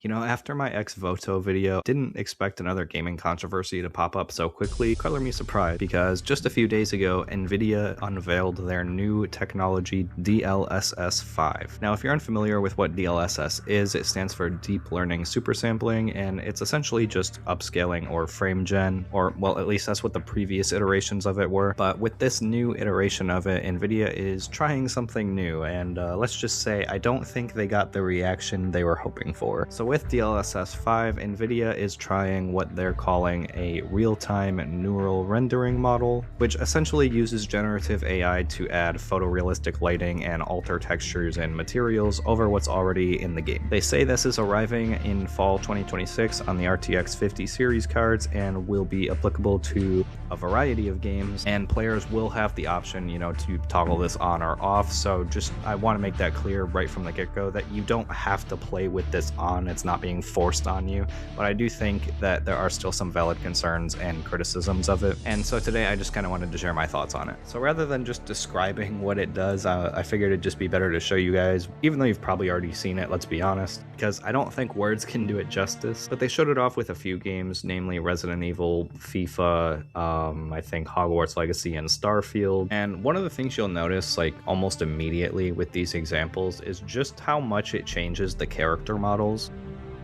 You know, after my ex-Voto video, didn't expect another gaming controversy to pop up so quickly. Color me surprised, because just a few days ago, Nvidia unveiled their new technology DLSS 5. Now, if you're unfamiliar with what DLSS is, it stands for Deep Learning Supersampling, and it's essentially just upscaling or frame gen, or well, at least that's what the previous iterations of it were. But with this new iteration of it, Nvidia is trying something new, and let's just say I don't think they got the reaction they were hoping for. So with DLSS 5, Nvidia is trying what they're calling a real-time neural rendering model, which essentially uses generative AI to add photorealistic lighting and alter textures and materials over what's already in the game. They say this is arriving in fall 2026 on the RTX 50 series cards and will be applicable to a variety of games, and players will have the option, to toggle this on or off. So I want to make that clear right from the get-go that you don't have to play with this on. It's not being forced on you, but I do think that there are still some valid concerns and criticisms of it. And so today I just kind of wanted to share my thoughts on it. So rather than just describing what it does, I figured it'd just be better to show you guys, even though you've probably already seen it, let's be honest, because I don't think words can do it justice. But they showed it off with a few games, namely Resident Evil, FIFA, I think Hogwarts Legacy, and Starfield. And one of the things you'll notice, like almost immediately with these examples, is just how much it changes the character models.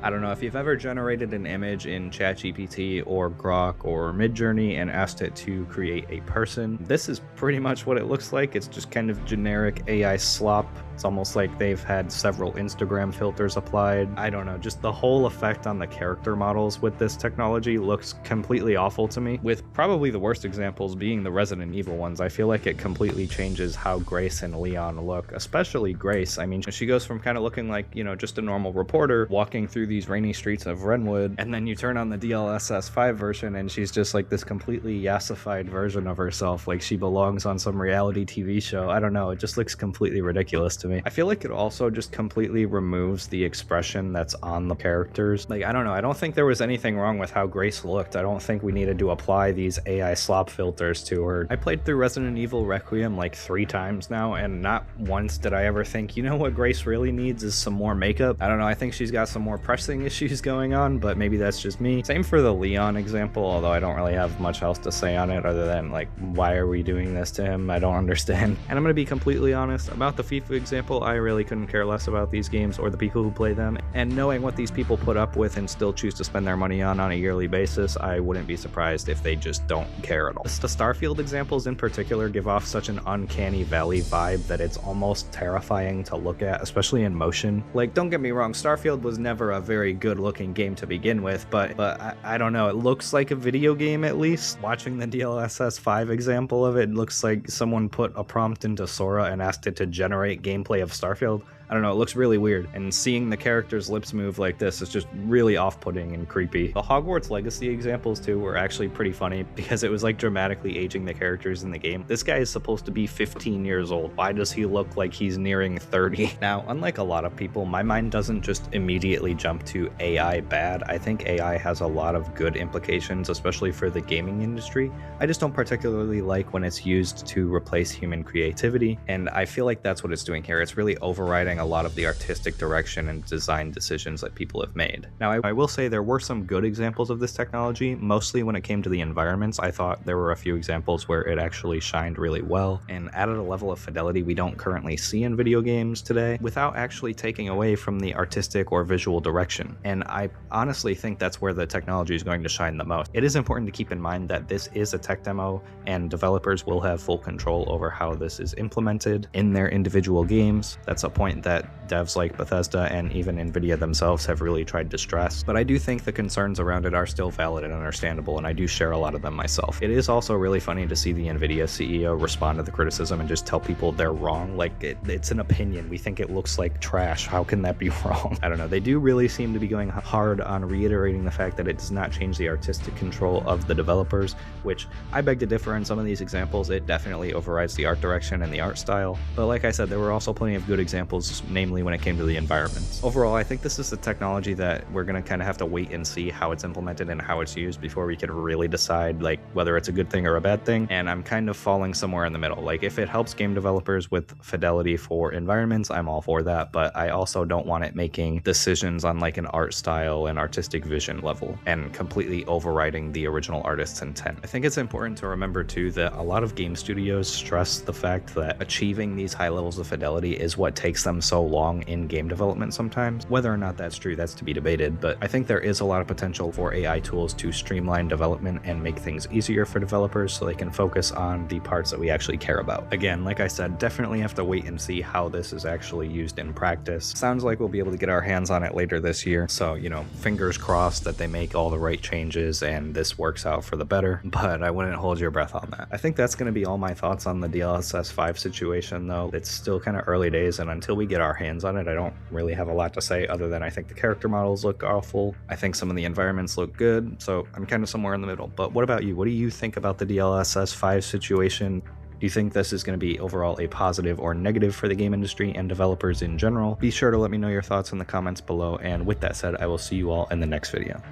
I don't know if you've ever generated an image in ChatGPT or Grok or Midjourney and asked it to create a person. This is pretty much what it looks like. It's just kind of generic AI slop. It's almost like they've had several Instagram filters applied. I don't know, just the whole effect on the character models with this technology looks completely awful to me, with probably the worst examples being the Resident Evil ones. I feel like it completely changes how Grace and Leon look, especially Grace. I mean, she goes from kind of looking like, just a normal reporter walking through these rainy streets of Renwood, and then you turn on the DLSS 5 version and she's just like this completely yassified version of herself, like she belongs on some reality TV show. I don't know, it just looks completely ridiculous to me. I feel like it also just completely removes the expression that's on the characters. Like, I don't know, I don't think there was anything wrong with how Grace looked. I don't think we needed to apply these AI slop filters to her. I played through Resident Evil Requiem like 3 times now, and not once did I ever think, what Grace really needs is some more makeup. I don't know, I think she's got some more pressing issues going on, but maybe that's just me. Same for the Leon example, although I don't really have much else to say on it other than, like, why are we doing this to him? I don't understand. And I'm gonna be completely honest about the FIFA example. I really couldn't care less about these games or the people who play them, and knowing what these people put up with and still choose to spend their money on a yearly basis, I wouldn't be surprised if they just don't care at all. The Starfield examples in particular give off such an uncanny valley vibe that it's almost terrifying to look at, especially in motion. Like, don't get me wrong, Starfield was never a very good looking game to begin with, but I don't know, it looks like a video game at least. Watching the DLSS 5 example of it looks like someone put a prompt into Sora and asked it to generate gameplay of Starfield. I don't know, it looks really weird, and seeing the characters' lips move like this is just really off-putting and creepy. The Hogwarts Legacy examples too were actually pretty funny because it was like dramatically aging the characters in the game. This guy is supposed to be 15 years old. Why does he look like he's nearing 30? Now, unlike a lot of people, my mind doesn't just immediately jump to AI bad. I think AI has a lot of good implications, especially for the gaming industry. I just don't particularly like when it's used to replace human creativity, and I feel like that's what it's doing here. It's really overriding a lot of the artistic direction and design decisions that people have made. Now, I will say there were some good examples of this technology, mostly when it came to the environments. I thought there were a few examples where it actually shined really well and added a level of fidelity we don't currently see in video games today without actually taking away from the artistic or visual direction. And I honestly think that's where the technology is going to shine the most. It is important to keep in mind that this is a tech demo and developers will have full control over how this is implemented in their individual games. That's a point that devs like Bethesda and even Nvidia themselves have really tried to stress, but I do think the concerns around it are still valid and understandable, and I do share a lot of them myself. It is also really funny to see the Nvidia CEO respond to the criticism and just tell people they're wrong. Like, it's an opinion. We think it looks like trash. How can that be wrong? I don't know. They do really seem to be going hard on reiterating the fact that it does not change the artistic control of the developers, which I beg to differ in some of these examples. It definitely overrides the art direction and the art style, but like I said, there were also plenty of good examples, namely mainly when it came to the environments. Overall, I think this is a technology that we're going to kind of have to wait and see how it's implemented and how it's used before we can really decide like whether it's a good thing or a bad thing. And I'm kind of falling somewhere in the middle. Like if it helps game developers with fidelity for environments, I'm all for that, but I also don't want it making decisions on like an art style and artistic vision level and completely overriding the original artist's intent. I think it's important to remember too that a lot of game studios stress the fact that achieving these high levels of fidelity is what takes them so long in game development sometimes. Whether or not that's true, that's to be debated, but I think there is a lot of potential for AI tools to streamline development and make things easier for developers so they can focus on the parts that we actually care about. Again, like I said, definitely have to wait and see how this is actually used in practice. Sounds like we'll be able to get our hands on it later this year, so fingers crossed that they make all the right changes and this works out for the better, but I wouldn't hold your breath on that. I think that's going to be all my thoughts on the DLSS 5 situation though. It's still kind of early days, and until we get our hands on it, I don't really have a lot to say other than I think the character models look awful. I think some of the environments look good, so I'm kind of somewhere in the middle. But what about you? What do you think about the DLSS 5 situation? Do you think this is going to be overall a positive or negative for the game industry and developers in general? Be sure to let me know your thoughts in the comments below, and with that said, I will see you all in the next video.